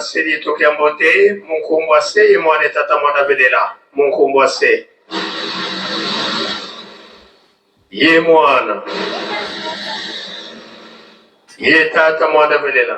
Seri tokiambote munkumbwase imwane tata mwana velela munkumbwase ye mwana ye tata mwana velela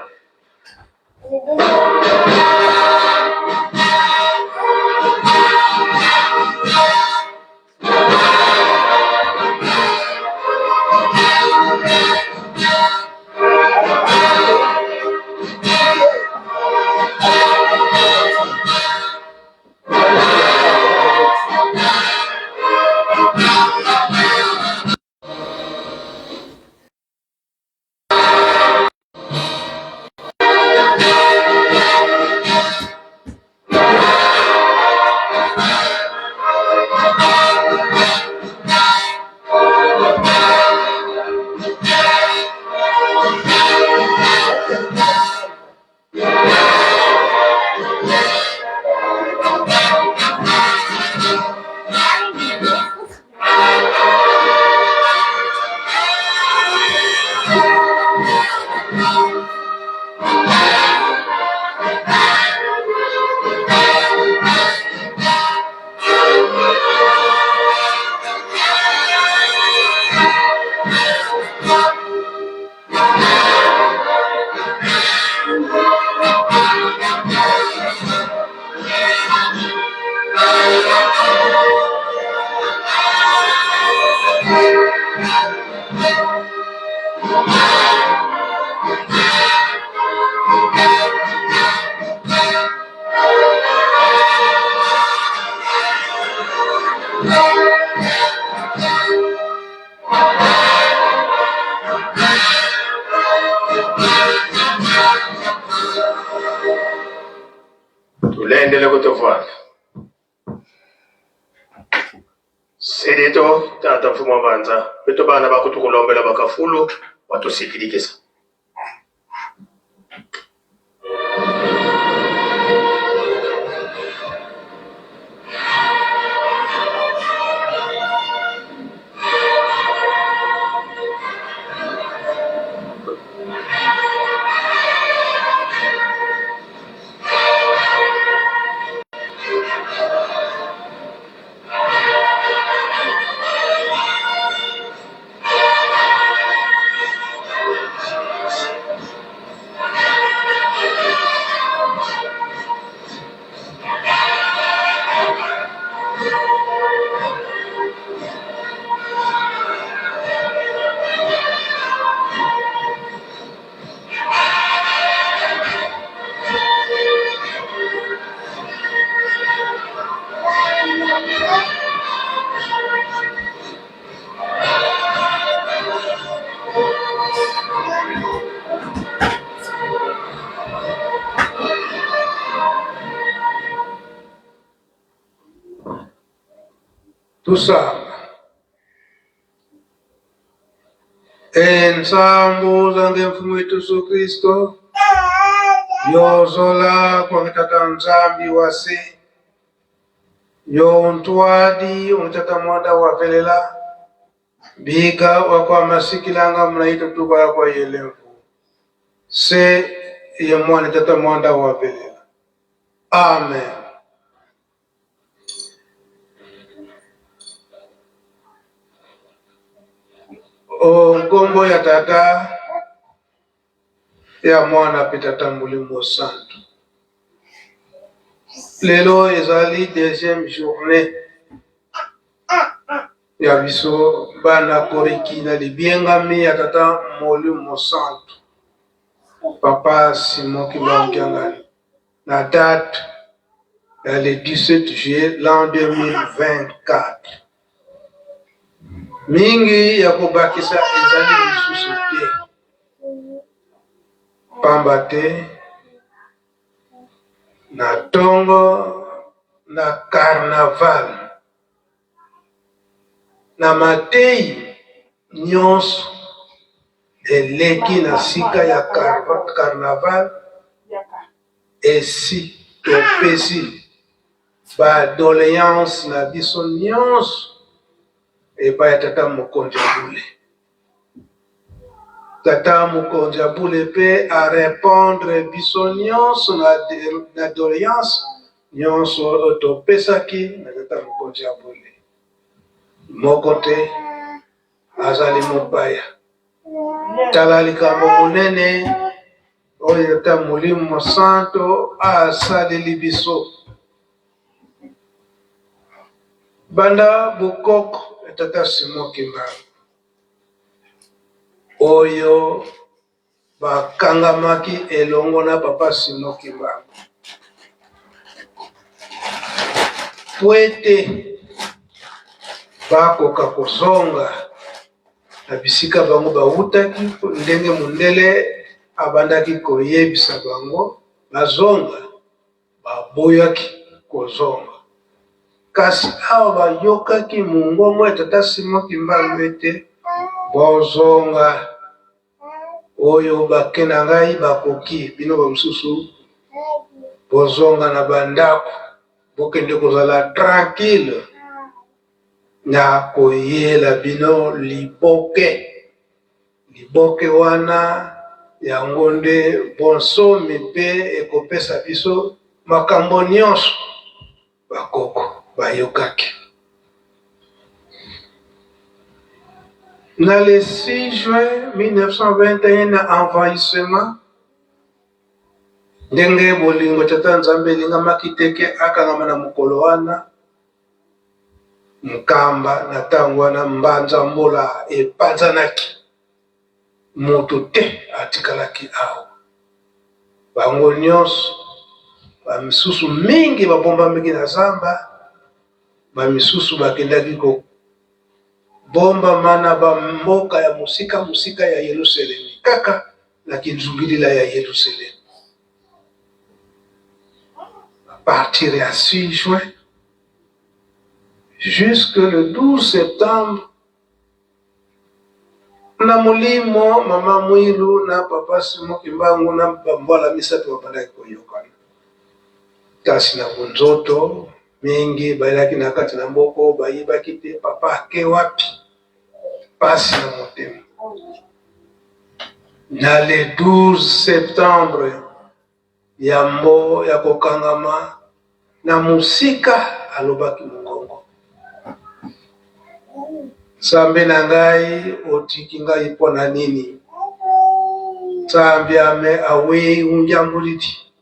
tulendele kutofuata Sedito tata mfumo banza beto bana bakutukulombela bakafulu watusikilikisa Tusamba. Ensambu zange mfumu wetu Yesu Kristo, yozola kwa mtata nzambi wase, yo ntwadi umtata mwanda wavelela, biga wakwa masikilanga mnaito tuba kwa yelevu. Se ye mwana tata mwanda wavelela. Amen. O ngombo ya tata ya mwana pitata mulimo santo. Lelo ezali deuxième journée ya biso bana koriki na libiengami ya tata mulimo santo. Papa Simon Kimbangiangani. La date est le 17 juillet l'an 2024. Mingi ya kubakisa ezali lisusu te. Pamba te na tongo na carnaval na matei nyonso eleki na sika ya carnaval esi topesi ba doléance na biso nyonso epai ya tata mokonzi ya bule. Tata mokonzi ya bule pe a répondre biso nyonso na doléance nyonso topesaki na tata mokonzi ya bule. Moko te azali mopaya. Tala likambo monene oyo tata molimo santo asaleli biso. Banda bokoko tata Simon Kimbangu oyo bakangamaki elongo na papa Simon Kimbangu. Puete bakoka kozonga na bisika bango bautaki ndenge mundele abandaki koyebisa bango bazonga baboyaki kozonga. Kasi awa bayokaki mungongo ya tata Simon Kimbangu ete bozonga oyo bakena ngai bakoki bino bamususu bozonga na bandako bokende kozala tranquille na koyela bino liboke wana yango nde bonsomi mpe ekopesa biso makambo nyonso bakoko bayokaki. Na le 6 juin 1921 na envahissement ndenge bolingo tata nzambe elingamaki teke akangama na mokolo wana mkamba na ntango wana mbanza mbola epanzanaki moto te atikalaki awa. Bango nyonso bamisusu mingi babombamaki na zamba, bamisusu bakendaki kobomba mana bamboka ya musika ya Yerusalemi kaka na kinzumbilila ya Yerusalemi. À partir ya 6 juin jusque le 12 septembre na mulimo mama Mwilu na papa Simon Kimbangu na bambwala misato babandaki koyokana. Kasi na bunzoto mingi bayaki na kati na mboko bayibaki te papa ke wapi pasi na motema. Na le 12 septembre yambo ya kokangama na musika alobaki mongongo. Sambe na ngai otiki ngai pona nini? Sambe ame awe unjambuliti.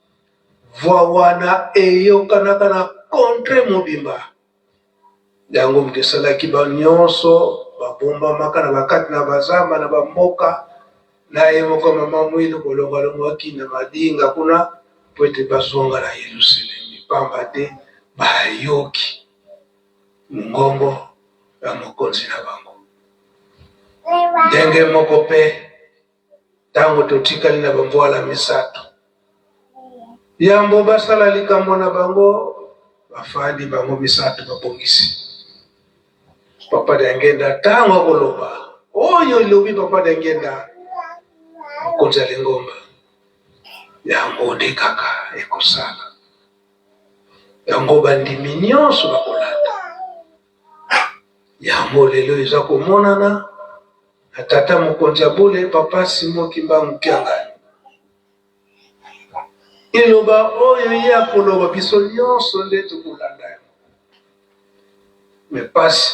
Voix wana eyokanaka na contre mobimba. Yango mkesalaki banyonso babomba maka na bakati na bazamba na bamboka na yemoko mama Mwilu kolonga na madinga kuna poete bazonga na Yerusalemi. Pamba te bayoki ngongo ya mokonzi na bango. Ndenge moko pe tango totikali na bamboala misato yambo basala likambo na bango bafandi bango misato babongisi. papa dengenda tango koloba oyo lobi papa dengenda konza lengomba yango nde kaka ekosala yango bandimi nyonso bakolanda yango lelo eza komonana na tata mokonzi ya bule papa Simon Kimbangu Kiangani iloba oyo ye akoloba biso nyonso nde tokolanda yango me pasi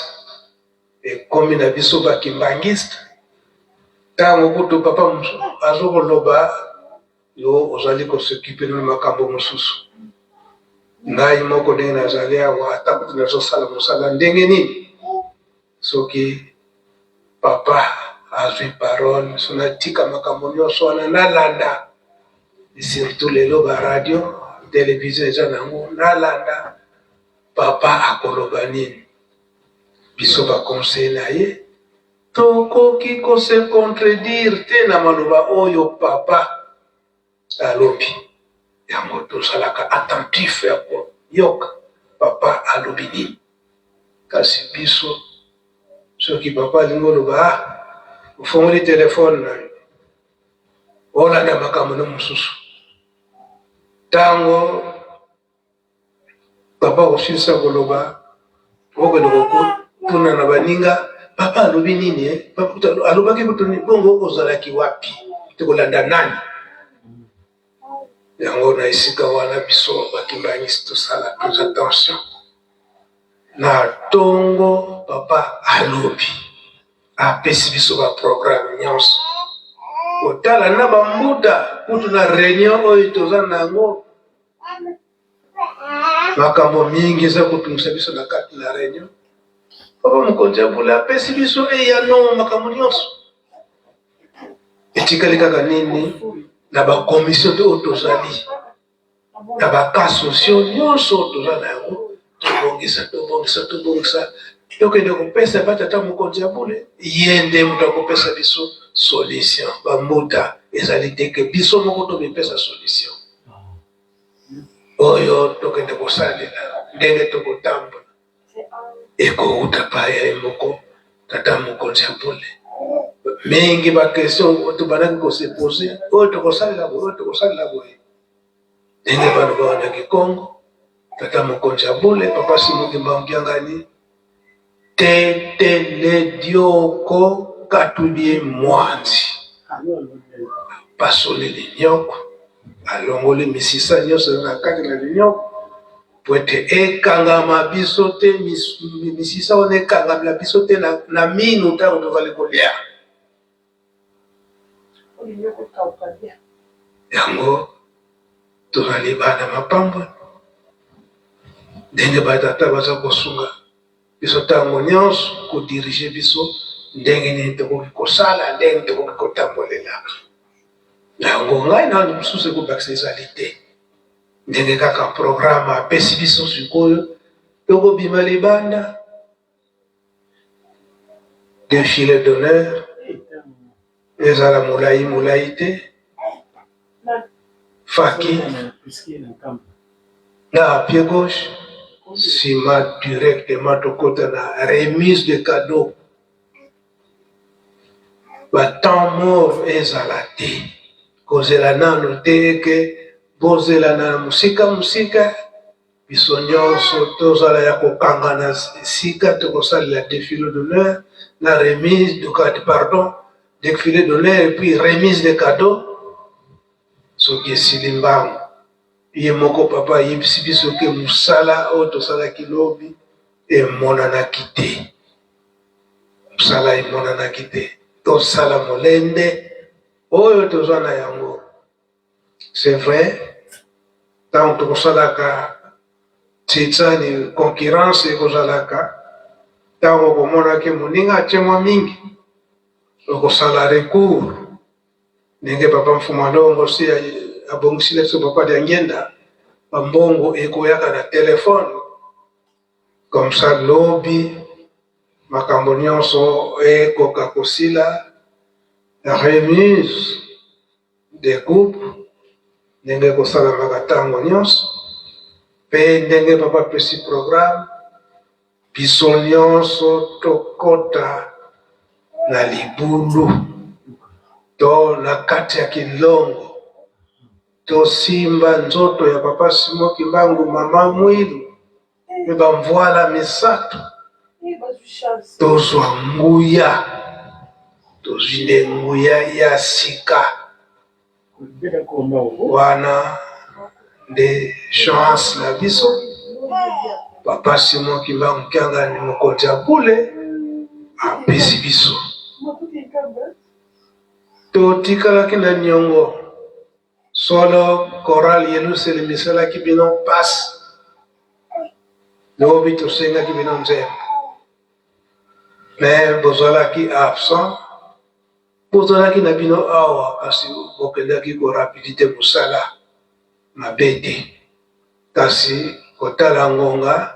ekomi na biso bakimbangiste ntango kutu papa azokoloba yo ozali kosekipe na makambo mosusu ngai moko ndenge nazali awa ata kutu nazosala mosala ndenge nini soki papa azwi parole so natika makambo nyonso wana nalanda surtout lelo baradio televizio eza nango nalanda papa akoloba nini biso baconseil na ye tokoki kose contredire te na maloba oyo papa alobi yango tozalaka attentif ya koyoka papa alobi nini kasi biso soki papa alingi oloba ofongoli telefone na yo olanda makambo na mosusu ntango papa kosilisa koloba okende kokutuna na baninga papa alobi nini alobaki kutuni bongo ozalaki wapi tokolanda nani yango na esika wana biso bakimbangisi tosala plus attention na tongo papa alobi apesi biso baprograme nyonso kotala na bambuta kutu na réunion oyo toza nango makambo mingi eza kotungisa biso na kati na réunion papa mokonzi ya bule apesi biso eyano makambo nyonso etikali kaka nini na bakomission oyo tozali na bakas sociaux nyonso oyo toza na yango tobongisa tokende kopesa batata mokonzi ya bule ye nde moto akopesa biso solution bambuta ezali teke biso moko tobipesa solution oyo tokende kosalela ndenge tokotambola ekouta pa ye moko tata mokonzi ya bule mingi bakestion tobandaki kosepose oyo tokosalela boye oyo tokosalela boye ndenge bano bawandaki Kongo tata mokonzi ya bule papa Simon Kimbangu Kiangani tetele dioko katudie mwanzi pasoli linyoko alongoli misisa nyonso na kati na linyoko po ete ekangama biso te misisa wana ekangamela biso te na minu ntango tozali kolia yango tozali bana mapambwa ndenge batata baza kosunga biso ntango nyonso kodirige biso ndenge nini tokoki kosala ndenge tokoki kotambolela yango ngai nani mosusu ekobakisa ezali te ndenge kaka programe apesi biso sikoyo tokobima libanda défilé d'honneur ezala molai te faki na pied gauche sima directement tokota na remise de cadeau batemps mort ezala te kozela nano te ke bozela na musika biso nyonso tozala ya kokangana esika tokosalela défilé d'honneur na remise de cadeau pardon défilé d'honneur et puis remise de cadeau soki esili mbangu ye moko papa ayebisi biso ke mosala oyo tosalaki lobi emonanaki te mosala emonanaki te tosala molende oyo tozwa na yango c'est vrai ntango tokosalaka titsani concurrence ekozalaka ntango okomonaki moninga atie mwa mingi okosala recours ndenge papa mfuma ndongo si abongisila biso papa dia ngenda bambongo ekoyaka na telefone comme ça lobi makambo nyonso ekoka kosila remise de coupe ndenge kosalamaka ntango nyonso mpe ndenge papa apesi programme biso nyonso tokota na libulu to na kati ya kilongo tosimba nzoto ya papa Simon Kimbangu mama Mwilu mibamvwala misato tozwa nguya tozwile nguya ya sika wana nde chance na biso papa Simon Kimbangu Kyangani mokonzi ya bule apesi biso totikalaki na niongo solo koral yeluselemisala bino pasi lobi tosengaki bino nzembo me bozalaki absent bozalaki na bino awa kasi bokendaki korapidite mosala mabe te kasi kotala ngonga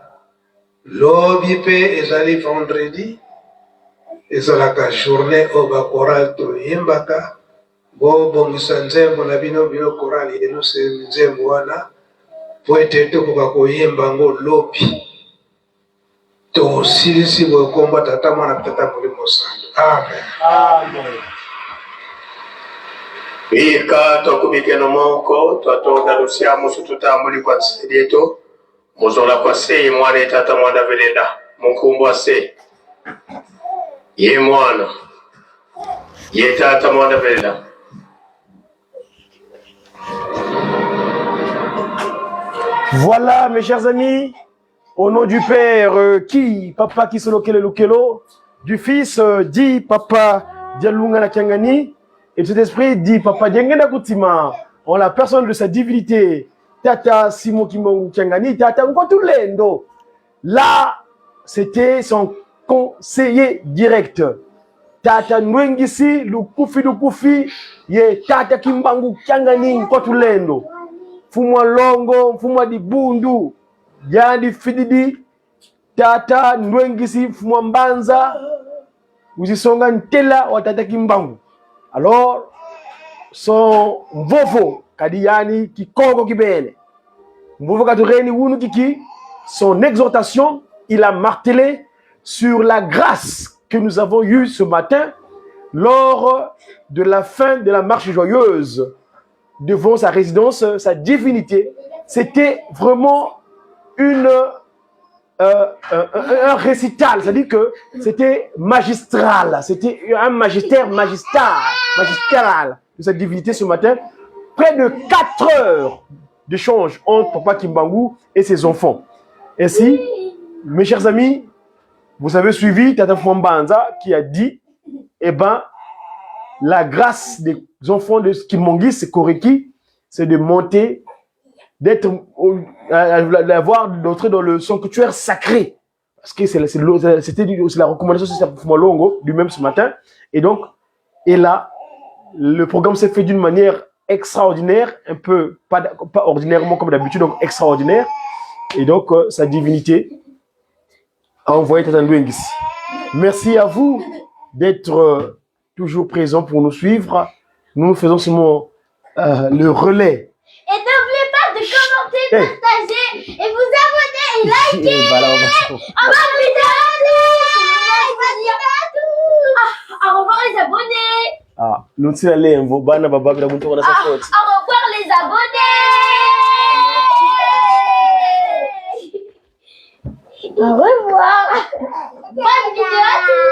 lobi mpe ezali vendredi ezalaka journée oyo bakoral toyembaka bobongisa nzembo na bino koral yelusele nzembo wana po ete tokoka koyemba ngo lobi tosilisi bokomba tata mwana tata molimo santo amen amen. Ika tokubike no moko twatonda lusiamu tutambuli kwa tsileto muzola kwa sei mwana tata mwana velenda mukumbwa se ye mwana ye tata mwana velenda. Voilà mes chers amis, au nom du Père qui Papa Kisolokele Lukelo, du Fils dit Papa Dialunga Nakiangani, et de cet esprit dit Papa Diengena Kutima, en la personne de sa divinité, Tata Simon Kimbangu Kiangani, Tata Nkotulendo. Là, c'était son conseiller direct. Tata Nwengisi Lukufi, ye Tata Kimbangu Kiangani Nkotulendo. Fumwa longo, fumwa di bundu, yandi fididi, tata Nwengisi, fumwa mbanza, uzisonga ntela wa tata Kimbangu. Alors, son mvofo, kadi yani kikongo kibene. Mvofo katureni wunu kiki, son exhortation, il a martelé sur la grâce que nous avons eue ce matin lors de la fin de la marche joyeuse devant sa résidence, sa divinité. C'était vraiment un récital, c'est-à-dire que c'était magistral, c'était un magistral de sa divinité ce matin. Près de 4 heures d'échange entre Papa Kimbangu et ses enfants. Ainsi, mes chers amis, vous avez suivi Tata Fwambanza qui a dit, eh ben, la grâce des enfants de Kimbangu, c'est Koreki, c'est de monter, d'entrer dans le sanctuaire sacré. Parce que c'était la recommandation de Fumolongo lui-même ce matin. Et donc, et là, le programme s'est fait d'une manière extraordinaire, un peu, pas ordinairement comme d'habitude, donc extraordinaire. Et donc, sa divinité a envoyé Tata Nwengisi. Merci à vous d'être toujours présents pour nous suivre. Nous faisons seulement le relais. Et n'oubliez pas de commenter, partager et vous abonner et liker. Au revoir les abonnés. Ah, nous sommes allés au revoir les abonnés. Au revoir. Bonne vidéo à tous.